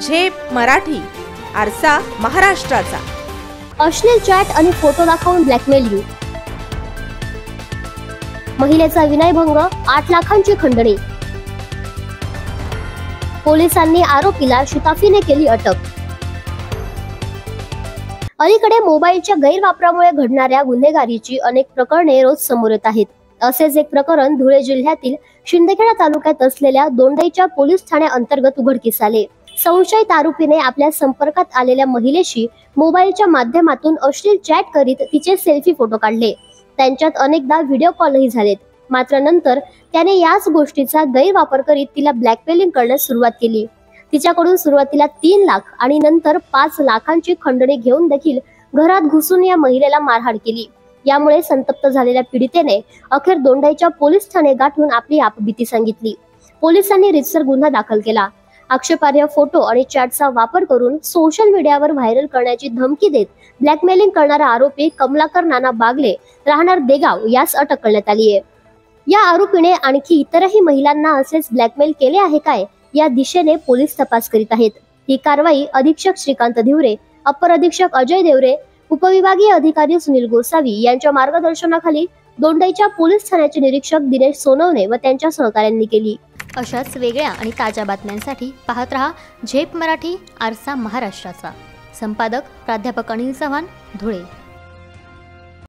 झेप मराठी, आरसा महाराष्ट्राचा। अश्लील चॅट आणि फोटो दाखवून ब्लॅकमेल यू। महिलेचा विनयभंग, 8 लाखांची खंडणी। पोलिसांनी आरोपीला शिताफीने केली अटक। अलीकडे मोबाईलच्या गैरवापरामुळे घडणाऱ्या गुन्हेगारीची अनेक प्रकरणे रोज समोर येत आहेत। असेच एक प्रकरण धुळे जिल्ह्यातील शिंदखेडा तालुक्यात असलेल्या दोंडाईच्या पोलीस ठाण्या अंतर्गत उघडकीस आले। संशयित आरोपीने आपल्या संपर्कात आलेल्या महिलेशी मोबाईलच्या माध्यमातून अश्लील चॅट करीत तिचे सेल्फी फोटो काढले। त्यांच्यात अनेकदा व्हिडिओ कॉलही झालेत। मात्र नंतर त्याने याच गोष्टीचा गैरवापर करीत तिला ब्लॅकमेलिंग करण्यास सुरुवात केली। तिच्याकडून सुरुवातीला 3 लाख आणि नंतर 5 लाखांची खंडणी घेऊन देखील घरात घुसून या महिलेला मारहाण केली। यामुळे संतप्त झालेल्या पीडितेने अखेर दोंडाईच्या पोलीस ठाणे गाठून आपली आपबीती सांगितली। पोलिसांनी रितसर गुन्हा दाखल केला। आक्षेपार्ह फोटो आणि चॅटचा वापर करून सोशल मीडियावर व्हायरल करण्याची धमकी देत ब्लॅकमेलिंग करणारा आरोपी कमलाकर नाना बागले राहणार देगाव यास अटक करण्यात आली आहे। या आरोपीने आणखी इतरही महिलांना असेच ब्लॅकमेल केले आहे काय, या दिशेने पोलीस तपास करीत आहेत। ही कारवाई अधीक्षक श्रीकांत धिवरे, अप्पर अधीक्षक अजय देवरे, उपविभागीय अधिकारी सुनील गोसावी यांच्या मार्गदर्शनाखाली दोंडाईच्या पोलीस ठाण्याचे निरीक्षक दिनेश सोनवणे व त्यांच्या सहकाऱ्यांनी केली। अशाच वेगळ्या आणि ताज्या बातम्यांसाठी पाहत रहा झेप मराठी, आरसा महाराष्ट्राचा। संपादक प्राध्यापक अनिल चव्हाण, धुळे।